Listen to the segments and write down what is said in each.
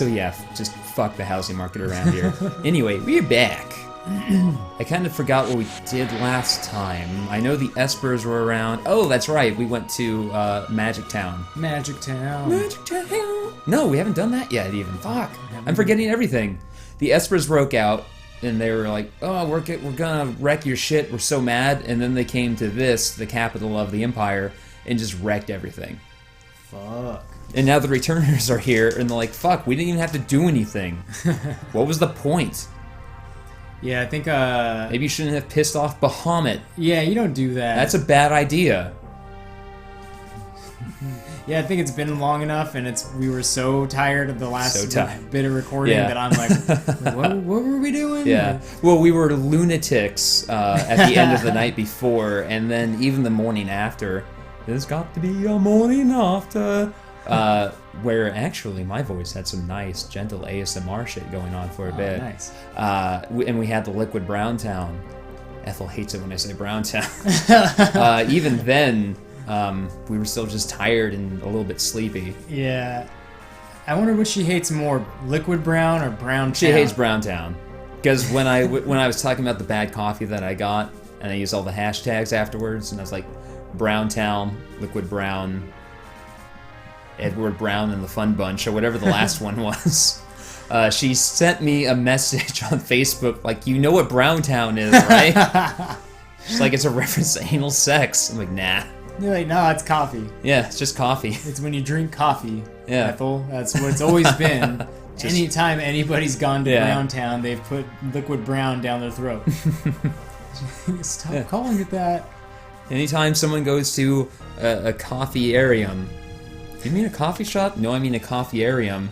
So yeah, just fuck the housing market around here. Anyway, we're back. I kind of forgot what we did last time. I know the Espers were around. Oh, that's right. We went to Magic Town. Magic Town. Magic Town. No, we haven't done that yet even. Fuck. I'm forgetting everything. The Espers broke out, and they were like, oh, we're gonna wreck your shit. We're so mad. And then they came to this, the capital of the Empire, and just wrecked everything. Fuck. And now the Returners are here, and they're like, fuck, we didn't even have to do anything. What was the point? Yeah, I think, Maybe you shouldn't have pissed off Bahamut. Yeah, you don't do that. That's a bad idea. Yeah, I think it's been long enough, and we were so tired of the last bit of recording that I'm like, what were we doing? Yeah. Well, we were lunatics at the end of the night before, and then even the morning after. There's got to be a morning after. Where actually my voice had some nice, gentle ASMR shit going on for a bit. Nice. And we had the Liquid Brown Town. Ethel hates it when I say Brown Town. Even then, we were still just tired and a little bit sleepy. Yeah. I wonder what she hates more, Liquid Brown or Brown Town? She hates Brown Town. Because when I was talking about the bad coffee that I got, and I used all the hashtags afterwards, and I was like, Brown Town, Liquid Brown, Edward Brown and the Fun Bunch, or whatever the last one was. She sent me a message on Facebook, like, you know what Brown Town is, right? She's like, it's a reference to anal sex. I'm like, nah. You're like, no, it's coffee. Yeah, it's just coffee. It's when you drink coffee, yeah. Ethel. That's what it's always been. Anytime anybody's gone to Brown Town, they've put Liquid Brown down their throat. Stop calling it that. Anytime someone goes to a coffee-arium. You mean a coffee shop? No, I mean a coffee-arium.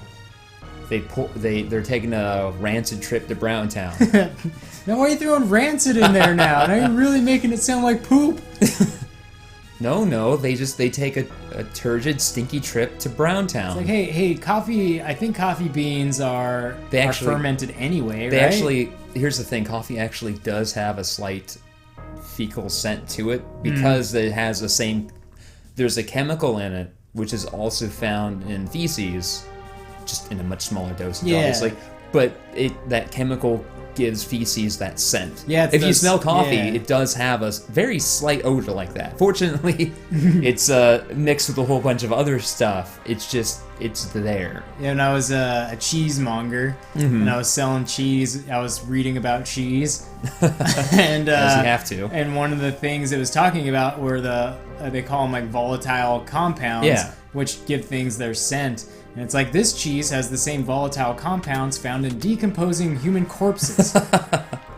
They're taking a rancid trip to Brown Town. Now why are you throwing rancid in there now? Now you're really making it sound like poop. No, they take a turgid, stinky trip to Brown Town. It's like, hey, coffee, I think coffee beans are fermented anyway, right? Here's the thing, coffee actually does have a slight fecal scent to it because it has there's a chemical in it which is also found in feces, just in a much smaller dosage, obviously. But that chemical gives feces that scent. Yeah, if you smell coffee, it does have a very slight odor like that. Fortunately, it's mixed with a whole bunch of other stuff. It's there. Yeah, when I was a cheesemonger and I was selling cheese, I was reading about cheese. And as you have to. And one of the things it was talking about were they call them like volatile compounds, which give things their scent. And it's like, this cheese has the same volatile compounds found in decomposing human corpses.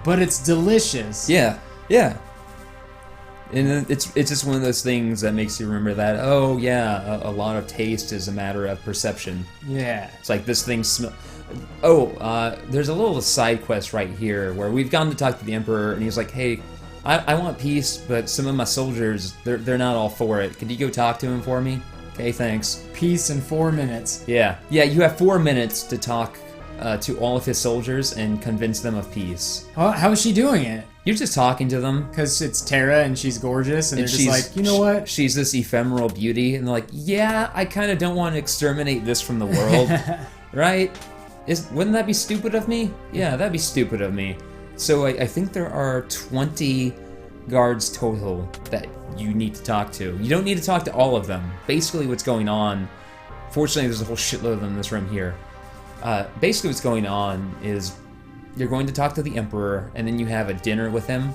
But it's delicious. Yeah. And it's just one of those things that makes you remember that, a lot of taste is a matter of perception. Yeah. It's like, this thing smells... there's a little side quest right here where we've gone to talk to the Emperor, and he's like, hey, I want peace, but some of my soldiers, they're not all for it. Could you go talk to him for me? Okay, thanks. Peace in 4 minutes. Yeah, you have 4 minutes to talk to all of his soldiers and convince them of peace. How is she doing it? You're just talking to them. Because it's Tara and she's gorgeous, and they're just like, you know what? She's this ephemeral beauty, and they're like, yeah, I kind of don't want to exterminate this from the world. Right? Wouldn't that be stupid of me? Yeah, that'd be stupid of me. So I think there are 20 guards total that you need to talk to. You don't need to talk to all of them. Basically what's going on, fortunately there's a whole shitload of them in this room here. Basically what's going on is you're going to talk to the Emperor, and then you have a dinner with him.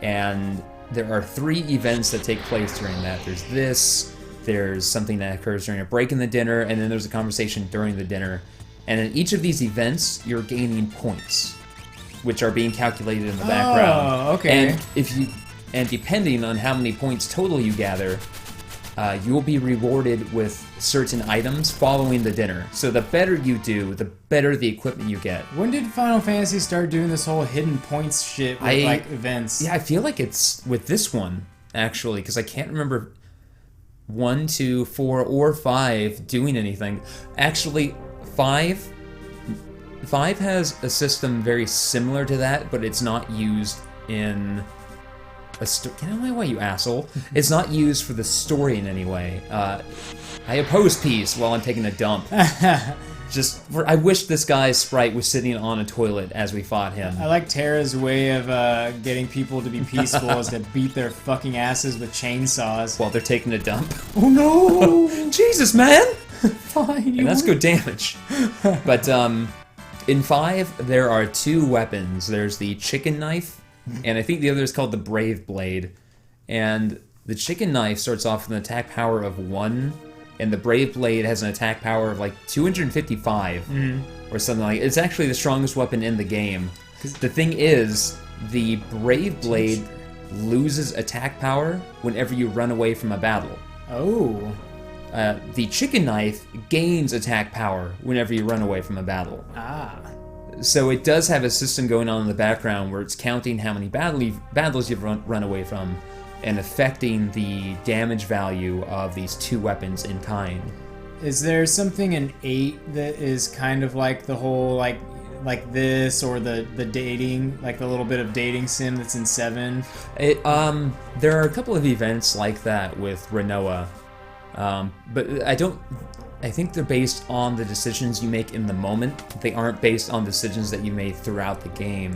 And there are 3 events that take place during that. There's something that occurs during a break in the dinner, and then there's a conversation during the dinner. And in each of these events, you're gaining points, which are being calculated in the background. Oh, okay. And depending on how many points total you gather, you will be rewarded with certain items following the dinner. So the better you do, the better the equipment you get. When did Final Fantasy start doing this whole hidden points shit with like events? Yeah, I feel like it's with this one, actually, because I can't remember 1, 2, 4, or 5 doing anything. Actually, 5 has a system very similar to that, but it's not used in a story. Get out of my way, you asshole. It's not used for the story in any way. I oppose peace while I'm taking a dump. I wish this guy's sprite was sitting on a toilet as we fought him. I like Terra's way of getting people to be peaceful is to beat their fucking asses with chainsaws. While they're taking a dump. Oh no! Jesus, man! Fine, And that's good damage. But in 5, there are 2 weapons. There's the chicken knife, and I think the other is called the brave blade. And the chicken knife starts off with an attack power of 1, and the brave blade has an attack power of like 255 or something like that. It's actually the strongest weapon in the game. The thing is, the brave blade loses attack power whenever you run away from a battle. Oh. The chicken knife gains attack power whenever you run away from a battle. Ah. So it does have a system going on in the background where it's counting how many battles you've run away from and affecting the damage value of these 2 weapons in kind. Is there something in 8 that is kind of like the whole like this, or the dating, like the little bit of dating sim that's in 7? There are a couple of events like that with Renoa, but I think they're based on the decisions you make in the moment. They aren't based on decisions that you made throughout the game.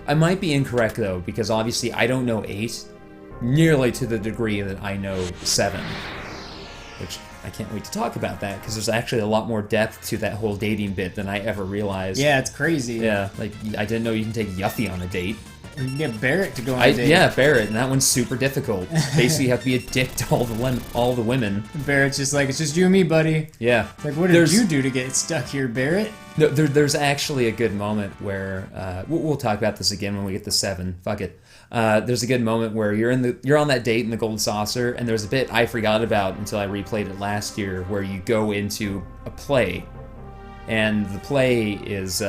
I might be incorrect though, because obviously I don't know 8 nearly to the degree that I know 7, which I can't wait to talk about that, because there's actually a lot more depth to that whole dating bit than I ever realized. Yeah, it's crazy. Yeah, like I didn't know you can take Yuffie on a date. You can get Barrett to go on a date. Yeah, Barrett, and that one's super difficult. Basically, you have to be a dick to all the women. Barrett's just like, it's just you and me, buddy. Yeah. It's like, what did you do to get stuck here, Barrett? No, there's actually a good moment where we'll talk about this again when we get to 7. Fuck it. There's a good moment where you're on that date in the Gold Saucer, and there's a bit I forgot about until I replayed it last year, where you go into a play, and the play is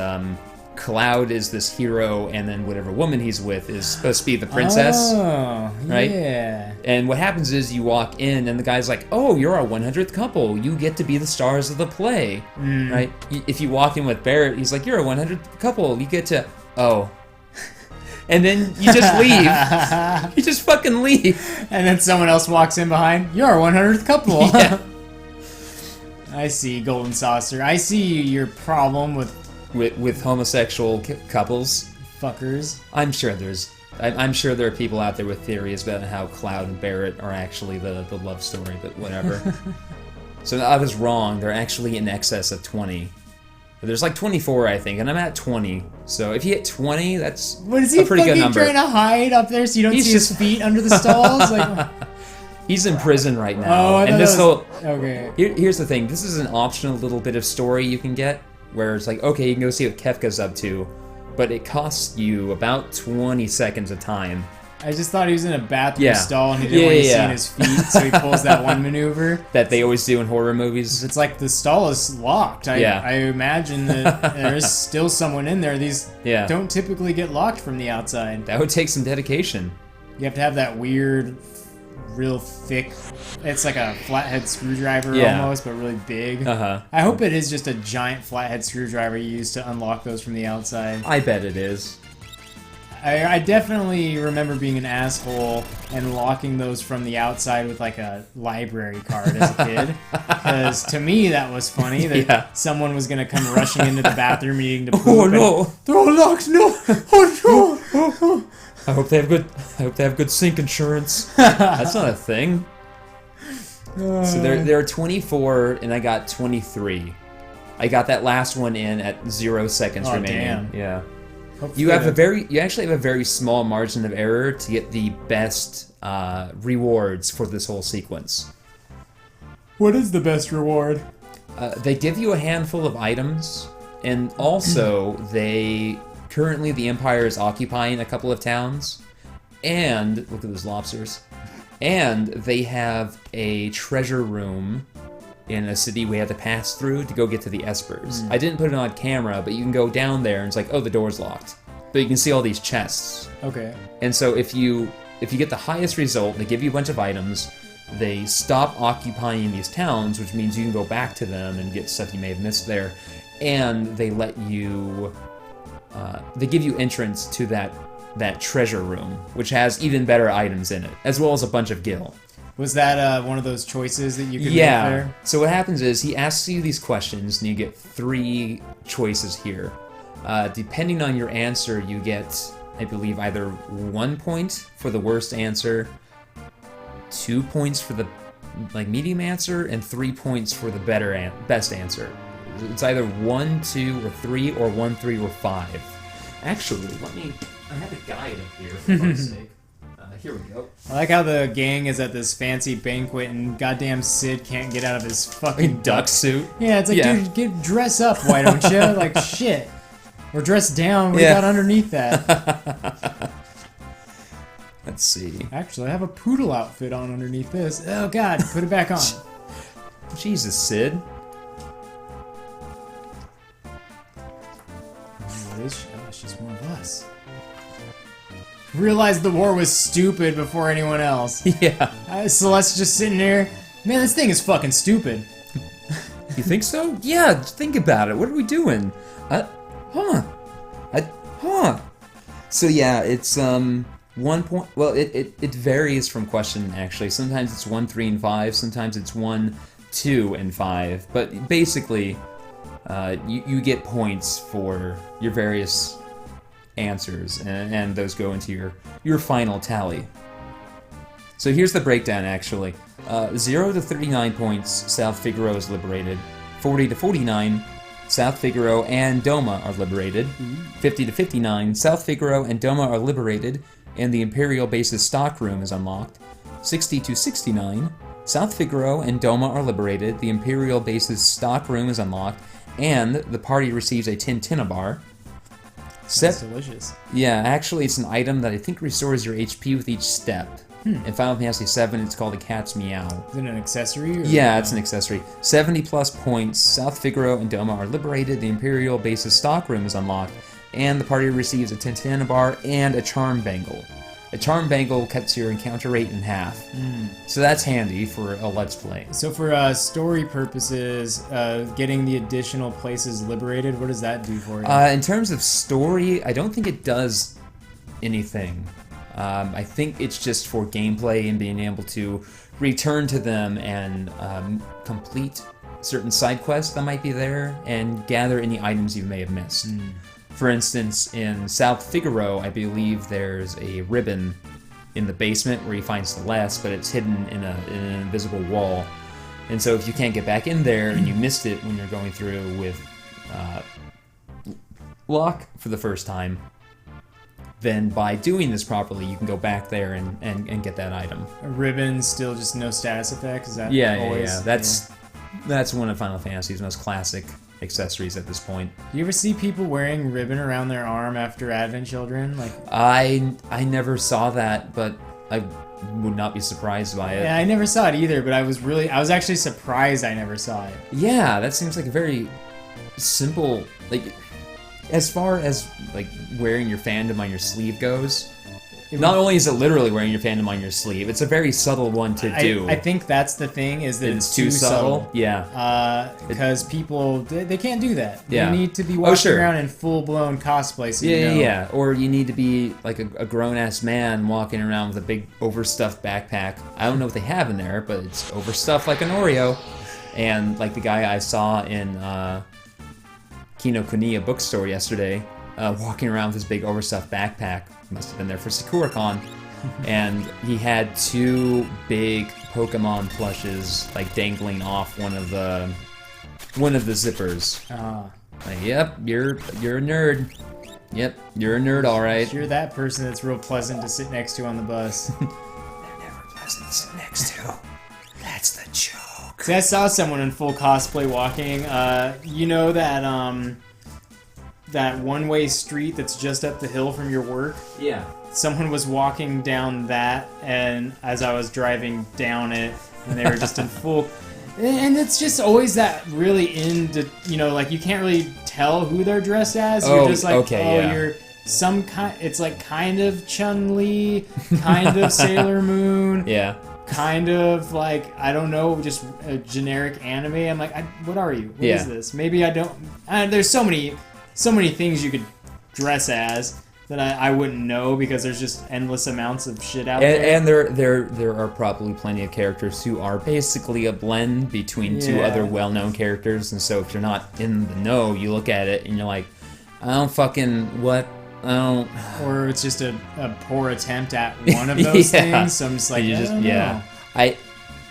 Cloud is this hero, and then whatever woman he's with is supposed to be the princess. Oh, right? Yeah. And what happens is you walk in, and the guy's like, "Oh, you're our 100th couple. You get to be the stars of the play." Right? If you walk in with Barrett, he's like, "You're a 100th couple. You get to..." Oh. And then you just leave. You just fucking leave. And then someone else walks in behind. You're our 100th couple. Yeah. I see, Golden Saucer. I see your problem with homosexual couples. Fuckers. I'm sure there are people out there with theories about how Cloud and Barrett are actually the love story, but whatever. So I was wrong. They're actually in excess of 20. There's like 24, I think, and I'm at 20. So if you hit 20, that's a pretty good number. Trying to hide up there so you don't see his feet under the stalls? Like, he's in prison right now. Oh, and this okay. Here's the thing. This is an optional little bit of story you can get, where it's like, okay, you can go see what Kefka's up to, but it costs you about 20 seconds of time. I just thought he was in a bathroom stall and he didn't want you seeing his feet, so he pulls that one maneuver. That they always do in horror movies. It's like the stall is locked. I imagine that there is still someone in there. These don't typically get locked from the outside. That would take some dedication. You have to have that weird, real thick, it's like a flathead screwdriver almost, but really big. I hope it is just a giant flathead screwdriver you use to unlock those from the outside. I bet it is. I definitely remember being an asshole and locking those from the outside with like a library card as a kid. Because to me that was funny that someone was going to come rushing into the bathroom needing to poop. Oh no! They're all locked! No! Oh no! I hope they have good sink insurance. That's not a thing. So there are 24 and I got 23. I got that last one in at 0 seconds remaining. Damn. Yeah. Hopefully you actually have a very small margin of error to get the best rewards for this whole sequence. What is the best reward? They give you a handful of items, and also currently the Empire is occupying a couple of towns, and look at those lobsters, and they have a treasure room in a city we had to pass through to go get to the Espers. I didn't put it on camera, but you can go down there and it's like, oh, the door's locked. But you can see all these chests. Okay. And so if you get the highest result, they give you a bunch of items, they stop occupying these towns, which means you can go back to them and get stuff you may have missed there, and they let you, they give you entrance to that treasure room, which has even better items in it, as well as a bunch of gil. Was that one of those choices that you could make Yeah. there? So what happens is he asks you these questions, and you get 3 choices here. Depending on your answer, you get, I believe, either 1 point for the worst answer, 2 points for the medium answer, and 3 points for the best answer. It's either 1, 2, or 3, or 1, 3, or 5. Actually, I have a guide up here, for fuck's sake. Here we go. I like how the gang is at this fancy banquet and goddamn Sid can't get out of his fucking Duck suit. Yeah, it's like, dude, dress up, why don't you? Like, shit. Or dress down, what do you got underneath that? Let's see. Actually, I have a poodle outfit on underneath this. Oh god, put it back on. Jesus, Sid. What is she? Oh, she's one of us. Realized the war was stupid before anyone else. Yeah. Celeste's just sitting there. Man, this thing is fucking stupid. You think so? Yeah, think about it. What are we doing? So yeah, it's 1 point. Well, it varies from question actually. Sometimes it's 1, 3, and 5. Sometimes it's 1, 2, and 5. But basically, you get points for your various answers, and those go into your final tally. So here's the breakdown actually. 0 to 39 points, South Figaro is liberated. 40 to 49, South Figaro and Doma are liberated. 50 to 59, South Figaro and Doma are liberated, and the Imperial base's stockroom is unlocked. 60 to 69, South Figaro and Doma are liberated, the Imperial base's stockroom is unlocked, and the party receives a Tintina bar. That's delicious. Yeah, actually it's an item that I think restores your HP with each step. In Final Fantasy VII, it's called a Cat's Meow. Is it an accessory? Yeah, it's an accessory. 70 plus points, South Figaro and Doma are liberated, the Imperial base's stockroom is unlocked, and the party receives a Tintina bar and a Charm Bangle. A Charm Bangle cuts your encounter rate in half. So that's handy for a Let's Play. So for story purposes, getting the additional places liberated, what does that do for you? In terms of story, I don't think it does anything. I think it's just for gameplay and being able to return to them and complete certain side quests that might be there and gather any items you may have missed. For instance, in South Figaro, I believe there's a ribbon in the basement where you find Celeste, but it's hidden in an invisible wall. And so if you can't get back in there and you missed it when you're going through with Locke for the first time, then by doing this properly, you can go back there and get that item. A ribbon, still just no status effect? Is that always? Yeah. That's one of Final Fantasy's most classic accessories at this point. Do you ever see people wearing ribbon around their arm after Advent Children? Like, I never saw that, but I would not be surprised by it. Yeah, I never saw it either, but I was actually surprised I never saw it. Yeah, that seems like a very simple, like, as far as like wearing your fandom on your sleeve goes, not only is it literally wearing your fandom on your sleeve, it's a very subtle one to do. I think that's the thing, is that it's too subtle. Yeah. Because people, they can't do that. Yeah. They need to be walking around in full-blown cosplay. So Yeah. Or you need to be like a grown-ass man walking around with a big overstuffed backpack. I don't know what they have in there, but it's overstuffed like an Oreo. And like the guy I saw in Kinokuniya bookstore yesterday, walking around with his big overstuffed backpack. Must have been there for SakuraCon. And he had 2 big Pokemon plushes like dangling off one of the zippers. Like, yep, you're a nerd. Yep, you're a nerd, all right. You're that person that's real pleasant to sit next to on the bus. They're never pleasant to sit next to. That's the joke. See, I saw someone in full cosplay walking. You know that one-way street that's just up the hill from your work? Yeah. Someone was walking down that, and as I was driving down it, and they were just in full... And it's just always that really like you can't really tell who they're dressed as. You're just like, you're some kind... It's like kind of Chun-Li, kind of Sailor Moon. Yeah. Kind of like, I don't know, just a generic anime. I'm like, what are you? What is this? Maybe I don't... there's so many things you could dress as. that I wouldn't know because there's just endless amounts of shit out there. And there are probably plenty of characters who are basically a blend between two other well-known characters, and so if you're not in the know, you look at it and you're like, I don't fucking what. Or it's just a poor attempt at one of those things. So I'm just like, I don't know.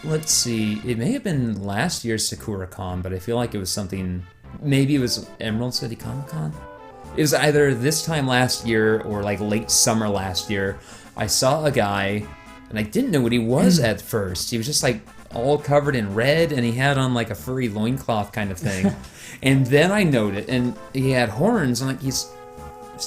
Let's see. It may have been last year's SakuraCon, but I feel like it was something. Maybe it was Emerald City Comic Con. It was either this time last year or like late summer last year. I saw a guy, and I didn't know what he was at first. He was just like all covered in red, and he had on like a furry loincloth kind of thing. And then I noticed, and he had horns. I'm like, is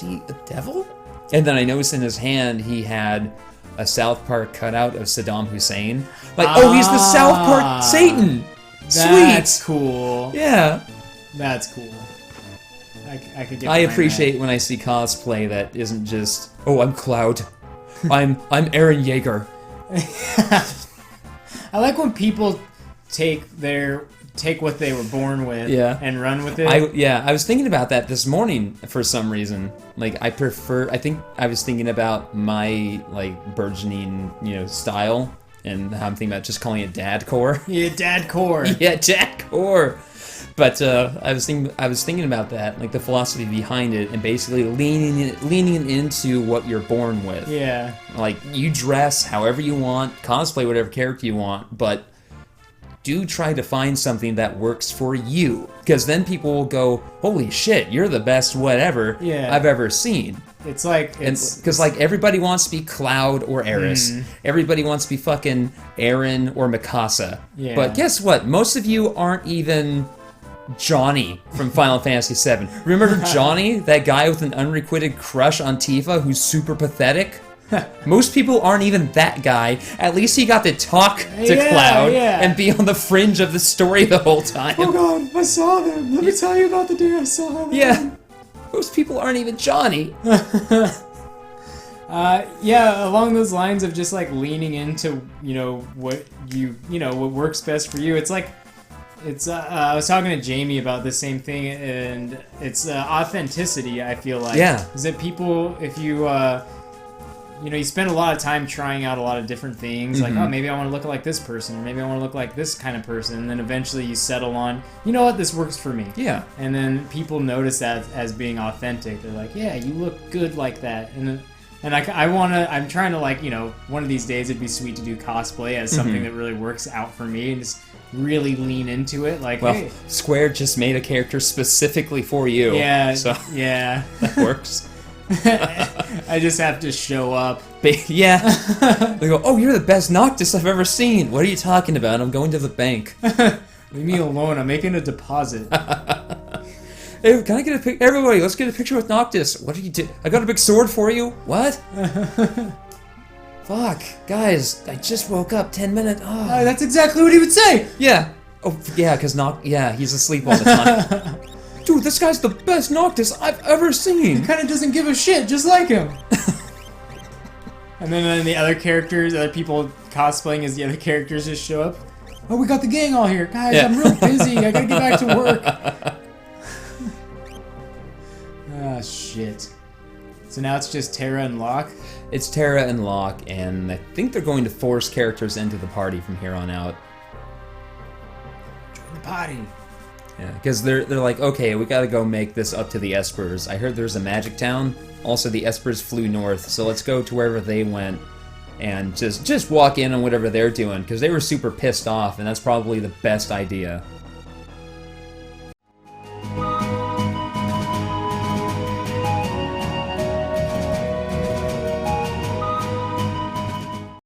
he a devil? And then I noticed in his hand he had a South Park cutout of Saddam Hussein. Like, oh, he's the South Park Satan. That's Sweet. Cool. Yeah. That's cool. I could get. I appreciate when I see cosplay that isn't just, oh, I'm Cloud. I'm Eren Yeager. I like when people take what they were born with and run with it. I was thinking about that this morning for some reason. Like, I think I was thinking about my, like, burgeoning, style, and how I'm thinking about just calling it dadcore. Yeah, dadcore. Yeah, dadcore. But I was thinking about that, like the philosophy behind it, and basically leaning into what you're born with. Yeah. Like, you dress however you want, cosplay whatever character you want, but do try to find something that works for you, because then people will go, holy shit, you're the best whatever I've ever seen. It's like, because like everybody wants to be Cloud or Eris. Everybody wants to be fucking Eren or Mikasa. Yeah. But guess what? Most of you aren't even Johnny from Final Fantasy VII. Remember Johnny, that guy with an unrequited crush on Tifa who's super pathetic? Most people aren't even that guy. At least he got to talk to Cloud and be on the fringe of the story the whole time. Oh god, I saw them. Let me tell you about the day I saw them. Yeah. Most people aren't even Johnny. Along those lines of just like leaning into, what what works best for you. It's like, I was talking to Jamie about the same thing, and it's authenticity, I feel like. Yeah. Is that people, if you, you spend a lot of time trying out a lot of different things, like, oh, maybe I want to look like this person, or maybe I want to look like this kind of person, and then eventually you settle on, you know what, this works for me. Yeah. And then people notice that as being authentic. They're like, yeah, you look good like that. And I'm trying to, like, one of these days it'd be sweet to do cosplay as something that really works out for me, and just really lean into it. Like, well, hey. Square just made a character specifically for you. Yeah. So yeah. That works. I just have to show up. Yeah. They go, oh, you're the best Noctis I've ever seen. What are you talking about? I'm going to the bank. Leave me alone. I'm making a deposit. Hey, can I get a picture? Everybody, let's get a picture with Noctis. What are you doing? I got a big sword for you. What? Fuck. Guys, I just woke up 10 minutes. Oh. That's exactly what he would say. Yeah. Oh, yeah, because he's asleep all the time. Dude, this guy's the best Noctis I've ever seen. He kind of doesn't give a shit, just like him. And then the other characters, other people cosplaying as the other characters just show up. Oh, we got the gang all here. Guys, I'm real busy. I gotta get back to work. Ah, shit. So now it's just Terra and Locke? It's Terra and Locke, and I think they're going to force characters into the party from here on out. Join the party. Yeah, because they're like, okay, we gotta go make this up to the Espers. I heard there's a magic town. Also, the Espers flew north, so let's go to wherever they went and just walk in on whatever they're doing, because they were super pissed off, and that's probably the best idea.